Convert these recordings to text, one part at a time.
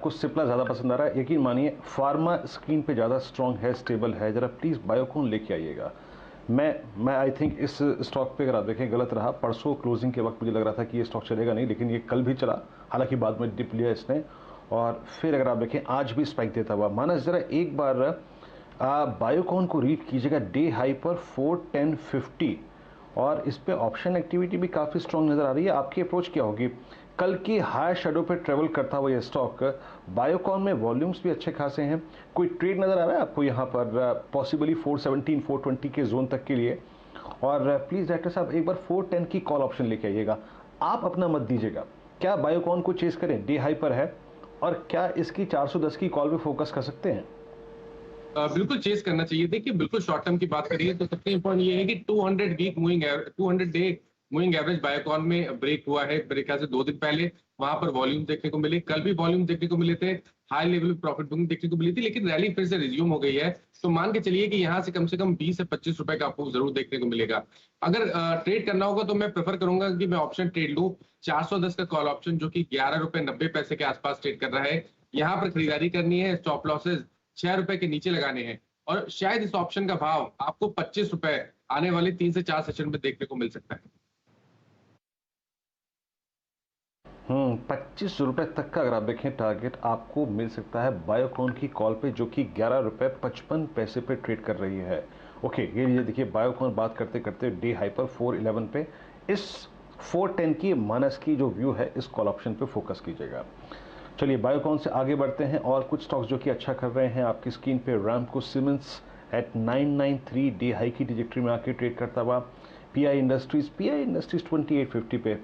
आपको सिप्ला ज़्यादा पसंद आ रहा है, यकीन मानिए फार्मा स्क्रीन पे ज़्यादा स्ट्रॉन्ग है, स्टेबल है। ज़रा प्लीज़ बायोकॉन लेके आइएगा। मैं आई थिंक इस स्टॉक पे अगर आप देखें गलत रहा। परसों क्लोजिंग के वक्त मुझे लग रहा था कि ये स्टॉक चलेगा नहीं, लेकिन ये कल भी चला, हालांकि बाद में डिप लिया इसने। और फिर अगर आप देखें आज भी स्पाइक देता हुआ। मानस ज़रा एक बार बायोकॉन को रीड कीजिएगा डे हाई पर 41050, और इस पे ऑप्शन एक्टिविटी भी काफ़ी स्ट्रॉन्ग नज़र आ रही है। आपकी अप्रोच क्या होगी? कल की हाई शेडो पे ट्रेवल करता हुआ ये स्टॉक, बायोकॉन में वॉल्यूम्स भी अच्छे खासे हैं। कोई ट्रेड नज़र आ रहा है आपको यहाँ पर पॉसिबली 417 420 के जोन तक के लिए? और प्लीज़ डायरेक्टर साहब एक बार 410 की कॉल ऑप्शन लेके आइएगा, आप अपना मत दीजिएगा। क्या बायोकॉन को चेस करें? डे हाई पर है, और क्या इसकी 410 की कॉल पे फोकस कर सकते हैं? बिल्कुल चेस करना चाहिए। देखिए बिल्कुल शॉर्ट टर्म की बात करिए तो सबसे इंपॉर्टेंट ये है कि 200 week moving 200 day moving average Biocon में ब्रेक हुआ है। मेरे ख्याल से 2 दिन पहले वहां पर वॉल्यूम देखने को मिले, कल भी वॉल्यूम देखने को मिले थे, हाई लेवल प्रॉफिट बुकिंग देखने को मिली थी, लेकिन रैली फिर से रिज्यूम हो गई है। तो मान के चलिए कि यहाँ से कम 20 से 25 रुपए का आपको जरूर देखने को मिलेगा। अगर ट्रेड करना होगा तो मैं प्रेफर करूंगा कि मैं ऑप्शन ट्रेड लूं 410 का कॉल ऑप्शन, जो कि 11 रुपए 90 पैसे के आसपास ट्रेड कर रहा है। यहाँ पर खरीदारी करनी है, स्टॉप लॉसेज 6 रुपए के नीचे लगाने हैं, और शायद इस ऑप्शन का भाव आपको 25 रुपए आने वाले 3 से 4 सेशन में देखने को मिल सकता है। 25 रुपए तक का अगर आप देखें टारगेट आपको मिल सकता है बायोकॉन की कॉल पे, जो कि 11 रुपए 55 पैसे पे ट्रेड कर रही है। ओके, ये देखिए बायोकॉन बात करते करते डे हाई पर 411 पे, इस 410 की माइनस की जो व्यू है इस कॉल ऑप्शन पे फोकस कीजिएगा। चलिए बायोकॉन से आगे बढ़ते हैं और कुछ स्टॉक्स जो कि अच्छा कर रहे हैं आपकी स्क्रीन पे। रामको सीमेंट्स एट 993 डे हाई की ट्रैजेक्टरी में आके ट्रेड करता हुआ। पीआई इंडस्ट्रीज 2850 पे।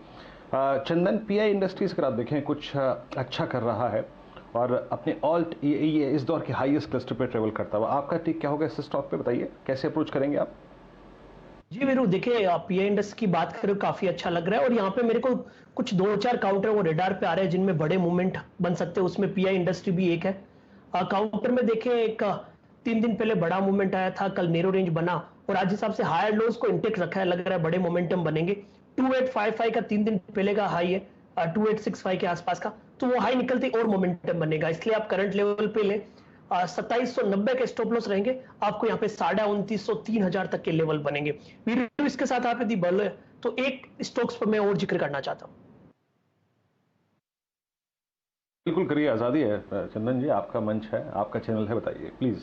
चंदन, पीआई इंडस्ट्रीज अगर आप देखें कुछ अच्छा कर रहा है और अपने ऑल्ट ये इस दौर के हाईएस्ट क्लस्टर पे ट्रेवल करता हुआ। आपका टेक क्या होगा इस स्टॉक पे, बताइए कैसे अप्रोच करेंगे आप? जी वीरू, देखिए आप पीआई इंडस्ट्री की बात करें काफी अच्छा लग रहा है, और यहाँ पे मेरे को कुछ 2-4 काउंटर वो रेडार पे आ रहे हैं जिनमें बड़े मूवमेंट बन सकते हैं, उसमें पीआई इंडस्ट्री भी एक है। काउंटर में देखें, एक 3 दिन पहले बड़ा मूवमेंट आया था, कल नेरो रेंज बना, और आज हिसाब से हायर लोज को इंटेक्ट रखा है, लग रहा है बड़े मोमेंटम बनेंगे। 2855 का 3 दिन पहले का हाई है, 2865 के आसपास का, तो वो हाई निकलते और मोमेंटम बनेगा, इसलिए आप करंट लेवल पे लें। 2790 के स्टॉप लॉस रहेंगे, आपको यहाँ पे 2950 3000 तक के लेवल बनेंगे। वीडियो इसके साथ आप यदि बढ़ तो एक स्टॉक्स पर मैं और जिक्र करना चाहता हूँ। बिल्कुल करिए, आज़ादी है चंदन जी, आपका मंच है, आपका चैनल है, बताइए प्लीज़।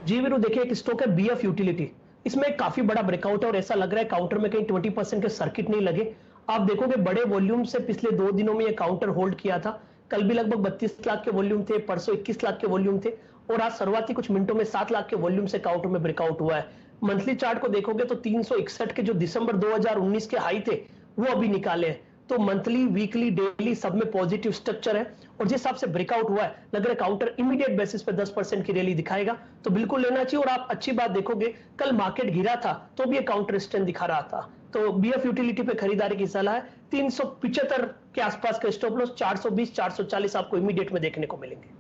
जी वीरू, देखिए एक स्टॉक है बीएफ यूटिलिटी, इसमें काफी बड़ा ब्रेकआउट है और ऐसा लग रहा है काउंटर में कहीं 20% के सर्किट नहीं लगे। आप देखोगे बड़े वॉल्यूम से पिछले 2 दिनों में ये काउंटर होल्ड किया था। कल भी लगभग 32 लाख के वॉल्यूम थे, परसों 21 लाख के वॉल्यूम थे, और आज शुरुआती कुछ मिनटों में 7 लाख के वॉल्यूम से काउंटर में ब्रेकआउट हुआ है। मंथली चार्ट को देखोगे तो 361 के जो दिसंबर 2019 के हाई थे वो अभी निकाले हैं। तो मंथली, वीकली, डेली सब में पॉजिटिव स्ट्रक्चर है, और जिस हिसाब से ब्रेकआउट हुआ है लग रहा है काउंटर इमीडिएट बेसिस पे 10% की रैली दिखाएगा, तो बिल्कुल लेना चाहिए। और आप अच्छी बात देखोगे, कल मार्केट गिरा था तो भी ये काउंटर स्ट्रेंथ दिखा रहा था, तो बीएफ यूटिलिटी पे खरीदारी की सलाह है। 375 के आसपास का स्टॉप लॉस, 420 440 आपको इमीडिएट में देखने को मिलेंगे।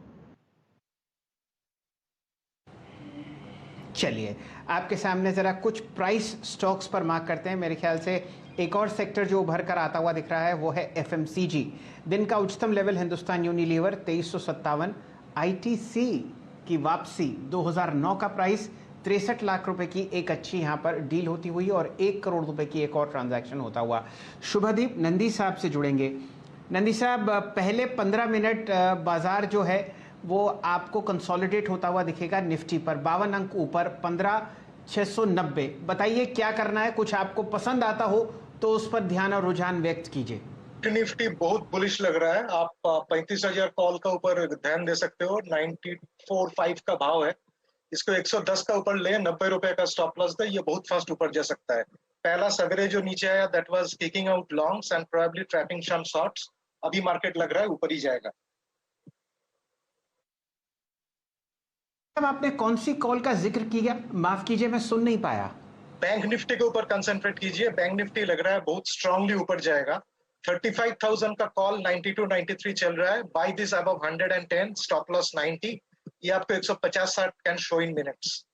चलिए आपके सामने ज़रा कुछ प्राइस स्टॉक्स पर मार्क करते हैं। मेरे ख्याल से एक और सेक्टर जो उभर कर आता हुआ दिख रहा है वो है एफएमसीजी। दिन का उच्चतम लेवल हिंदुस्तान यूनिलीवर 2357, आईटीसी की वापसी 2009 का प्राइस 63 लाख रुपए की एक अच्छी यहाँ पर डील होती हुई, और 1 करोड़ रुपए की एक और ट्रांजैक्शन होता हुआ। शुभदीप नंदी साहब से जुड़ेंगे। नंदी साहब, पहले 15 मिनट बाजार जो है वो आपको कंसोलिडेट होता हुआ दिखेगा निफ्टी पर 52 अंक ऊपर 15690। बताइए क्या करना है, कुछ आपको पसंद आता हो तो उस पर ध्यान और रुझान व्यक्त कीजिए। निफ्टी बहुत बुलिश लग रहा है, आप 35,000 कॉल का ऊपर ध्यान दे सकते हो। 94.5 का भाव है, इसको 110 का ऊपर ले, 90 रुपए का स्टॉप लॉस दे, ये बहुत फास्ट ऊपर जा सकता है। पहला सवेरे जो नीचे आया that was kicking out longs and probably trapping some shorts. अभी मार्केट लग रहा है ऊपर ही जाएगा। आपने कौन सी कॉल का जिक्र किया, माफ कीजिए मैं सुन नहीं पाया। बैंक निफ्टी के ऊपर कंसंट्रेट कीजिए, बैंक निफ्टी लग रहा है बहुत स्ट्रांगली ऊपर जाएगा। 35,000 का कॉल 92 93 चल रहा है, buy this above 110, stop loss 90। ये आपको 150-60 कैन शो इन मिनट्स।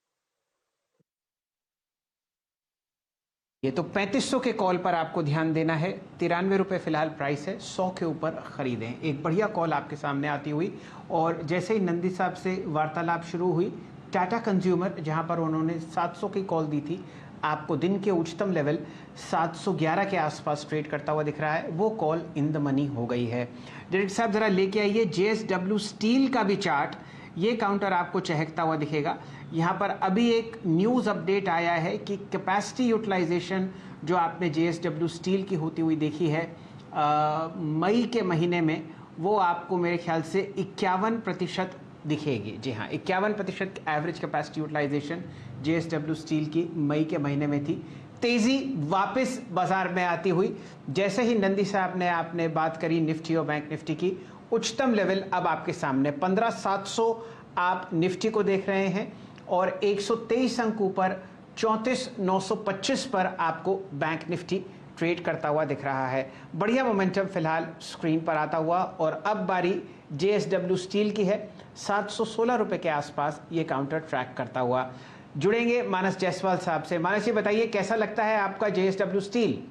ये तो 3500 के कॉल पर आपको ध्यान देना है। 93 रुपये फिलहाल प्राइस है, 100 के ऊपर खरीदें। एक बढ़िया कॉल आपके सामने आती हुई और जैसे ही नंदी साहब से वार्तालाप शुरू हुई, टाटा कंज्यूमर जहां पर उन्होंने 700 की कॉल दी थी, आपको दिन के उच्चतम लेवल 711 के आसपास ट्रेड करता हुआ दिख रहा है, वो कॉल इन द मनी हो गई है। डायरेक्टर साहब जरा लेके आइए JSW स्टील का भी चार्ट। ये काउंटर आपको चहकता हुआ दिखेगा। यहाँ पर अभी एक न्यूज़ अपडेट आया है कि कैपेसिटी यूटिलाइजेशन जो आपने JSW स्टील की होती हुई देखी है मई के महीने में, वो आपको मेरे ख्याल से 51% दिखेगी। जी हाँ, 51% average capacity utilisation JSW steel की मई के महीने में थी। तेज़ी वापस बाजार में आती हुई, जैसे ही नंदी साहब ने आपने बात करी निफ्टी और बैंक निफ्टी की, उच्चतम लेवल अब आपके सामने 15,700 आप निफ्टी को देख रहे हैं और 123 अंक ऊपर 34,925 पर आपको बैंक निफ्टी ट्रेड करता हुआ दिख रहा है। बढ़िया मोमेंटम फिलहाल स्क्रीन पर आता हुआ और अब बारी JSW स्टील की है। 716 रुपए के आसपास ये काउंटर ट्रैक करता हुआ। जुड़ेंगे मानस जायसवाल साहब से। मानस जी बताइए, कैसा लगता है आपका JSW स्टील?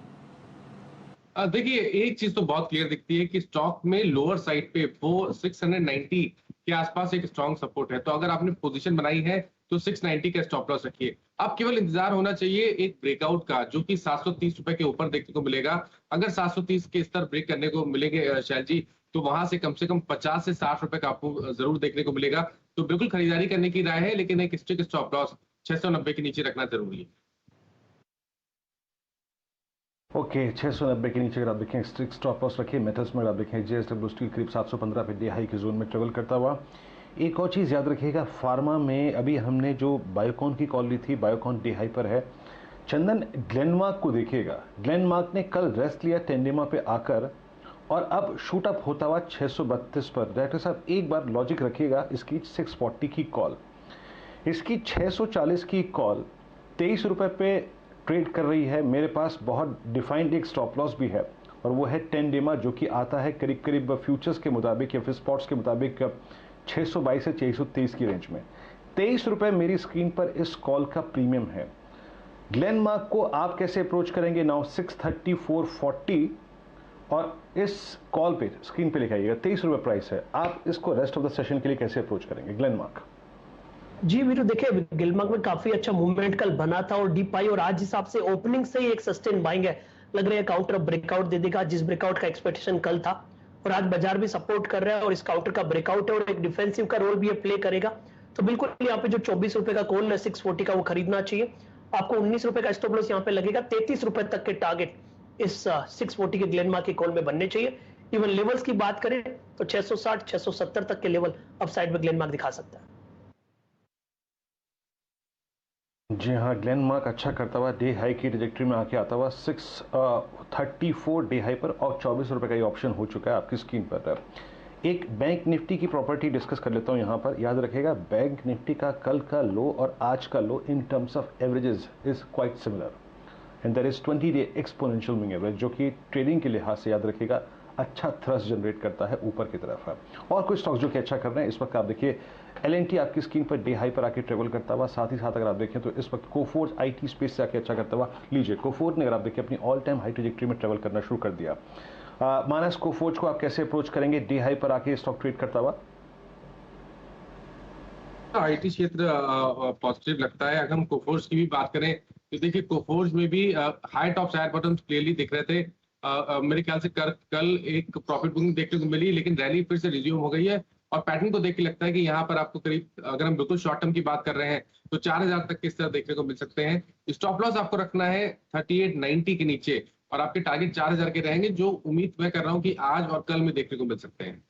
देखिए, एक चीज तो बहुत क्लियर दिखती है कि स्टॉक में लोअर साइड पे वो 690 के आसपास एक स्ट्रॉन्ग सपोर्ट है। तो अगर आपने पोजीशन बनाई है तो 690 का स्टॉप लॉस रखिए। अब केवल इंतजार होना चाहिए एक ब्रेकआउट का, जो कि 730 रुपए के ऊपर देखने को मिलेगा। अगर 730 के स्तर ब्रेक करने को मिलेंगे शैल जी, तो वहां से कम 50 से 60 रुपए का आपको जरूर देखने को मिलेगा। तो बिल्कुल खरीदारी करने की राय है, लेकिन एक स्ट्रिक्ट स्टॉप लॉस 690 के नीचे रखना जरूरी है। ओके, 690 के नीचे अगर आप देखें स्ट्रिक्ट स्टॉप लॉस रखिए। मेटल्स में अगर आप देखें JSW स्टील करीब 715 पे डे हाई की जोन में ट्रेवल करता हुआ। एक और चीज़ याद रखिएगा, फार्मा में अभी हमने जो बायोकॉन की कॉल ली थी, बायोकॉन डे हाई पर है। चंदन, ग्लेनमार्क को देखिएगा, ग्लेनमार्क ने कल रेस्ट लिया टेंडेमा पे आकर और अब शूट अप होता हुआ 632 पर। डायरेक्टर साहब एक बार लॉजिक रखिएगा, इसकी 640 की कॉल, इसकी 640 की कॉल 23 रुपये पे ट्रेड कर रही है। मेरे पास बहुत डिफाइंड एक स्टॉप लॉस भी है और वो है टेंडेमा, जो कि आता है करीब करीब फ्यूचर्स के मुताबिक या फिर स्पॉट्स के मुताबिक 622 से 623 की रेंज में। 23 रुपये मेरी स्क्रीन पर इस कॉल का प्रीमियम है। ग्लेनमार्क को आप कैसे अप्रोच करेंगे? नाउ 634.40 और इस कॉल पे स्क्रीन पे लिखाइएगा 23 रुपये प्राइस है। आप इसको रेस्ट ऑफ द सेशन के लिए कैसे अप्रोच करेंगे ग्लेनमार्क? जी वीरू, देखिए गिलमार्क में काफी अच्छा मूवमेंट कल बना था और डीप आई, और आज हिसाब से ओपनिंग से ही एक सस्टेन बाइंग है। लग रहा है काउंटर ब्रेकआउट दे देगा, जिस ब्रेकआउट का एक्सपेक्टेशन कल था, और आज बाजार भी सपोर्ट कर रहा है और इस काउंटर का ब्रेकआउट है और एक डिफेंसिव का रोल भी ये प्ले करेगा। तो बिल्कुल यहाँ पे जो 24 रुपए का कॉल है 640 का, वो खरीदना चाहिए। आपको 19 रुपए का स्टॉप लॉस यहाँ पे लगेगा। 33 रुपए तक के टारगेट इस 640 के ग्लेनमार्क की कॉल में बनने चाहिए। इवन लेवल्स की बात करें तो 660 670 तक के लेवल अपसाइड में ग्लेनमार्क दिखा सकता है। जी हाँ, ग्लेनमार्क अच्छा करता हुआ डे हाई की ट्रैजेक्टरी में आके आता हुआ 634 डे हाई पर और 24 रुपये का ये ऑप्शन हो चुका है आपकी स्क्रीन पर। एक बैंक निफ्टी की प्रॉपर्टी डिस्कस कर लेता हूँ यहाँ पर। याद रखेगा, बैंक निफ्टी का कल का लो और आज का low in terms of averages is quite similar and there is 20-day exponential moving average, जो कि ट्रेडिंग के लिहाज से याद रखिएगा अच्छा थ्रस्ट जनरेट करता है ऊपर की तरफ है। और कुछ स्टॉक्स जो कि अच्छा कर रहे हैं इस वक्त, आप देखिए L&T आपकी स्क्रीन पर डे हाई पर आके ट्रेवल करता हुआ। साथ ही साथ अगर आप देखें तो इस वक्त कोफोर्ज IT स्पेस से आके अच्छा करता हुआ। लीजिए, कोफोर्ज ने अगर आप देखें अपनी ऑल टाइम हाई ट्रैजेक्टरी में ट्रेवल करना शुरू कर दिया। मानस, कोफोर्ज को आप कैसे अप्रोच करेंगे डे हाई पर आके स्टॉक ट्रेड करता हुआ? IT क्षेत्र पॉजिटिव लगता है। अगर हम कोफोर्ज की भी बात करें तो देखिए, कोफोर्ज में भी high tops high bottoms clearly दिख रहे थे। मेरे ख्याल से कल एक प्रॉफिट बुकिंग देखने को मिली, लेकिन रैली फिर से रिज्यूम हो गई है और पैटर्न को देख के लगता है कि यहाँ पर आपको करीब, अगर हम बिल्कुल शॉर्ट टर्म की बात कर रहे हैं तो 4000 तक किस तरह देखने को मिल सकते हैं। स्टॉप लॉस आपको रखना है 3890 के नीचे और आपके टारगेट 4000 के रहेंगे, जो उम्मीद मैं कर रहा हूँ कि आज और कल में देखने को मिल सकते हैं।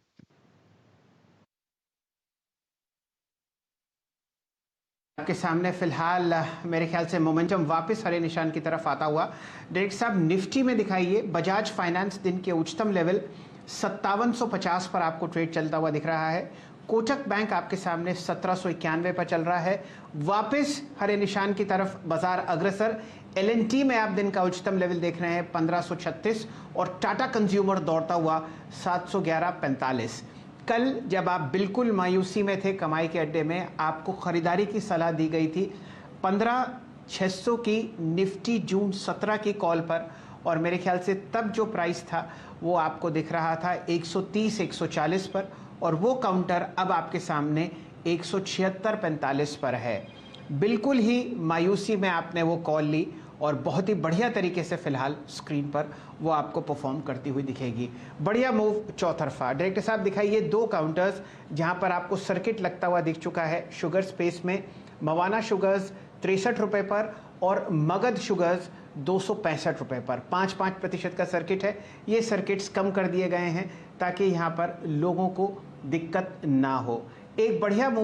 आपके सामने फिलहाल मेरे ख्याल से मोमेंटम वापस हरे निशान की तरफ आता हुआ। डायरेक्टर साहब निफ्टी में दिखाइए, बजाज फाइनेंस दिन के उच्चतम लेवल 5750 पर आपको ट्रेड चलता हुआ दिख रहा है। कोटक बैंक आपके सामने 1791 पर चल रहा है। वापस हरे निशान की तरफ बाजार अग्रसर। L&T में आप दिन का उच्चतम लेवल देख रहे हैं 1536 और टाटा कंज्यूमर दौड़ता हुआ 711.45। कल जब आप बिल्कुल मायूसी में थे कमाई के अड्डे में, आपको खरीदारी की सलाह दी गई थी। 15 600 की निफ्टी जून 17 की कॉल पर, और मेरे ख्याल से तब जो प्राइस था वो आपको दिख रहा था 130 140 पर, और वो काउंटर अब आपके सामने 176 45 पर है। बिल्कुल ही मायूसी में आपने वो कॉल ली और बहुत ही बढ़िया तरीके से फिलहाल स्क्रीन पर वो आपको परफॉर्म करती हुई दिखेगी। बढ़िया मूव चौतरफा। डायरेक्टर साहब दिखाइए दो काउंटर्स जहां पर आपको सर्किट लगता हुआ दिख चुका है। शुगर स्पेस में मवाना शुगर्स 63 रुपए पर और मगध शुगर्स 265 रुपए पर। 5-5% का सर्किट है। ये सर्किट्स कम कर दिए गए हैं ताकि यहाँ पर लोगों को दिक्कत ना हो। एक बढ़िया मूव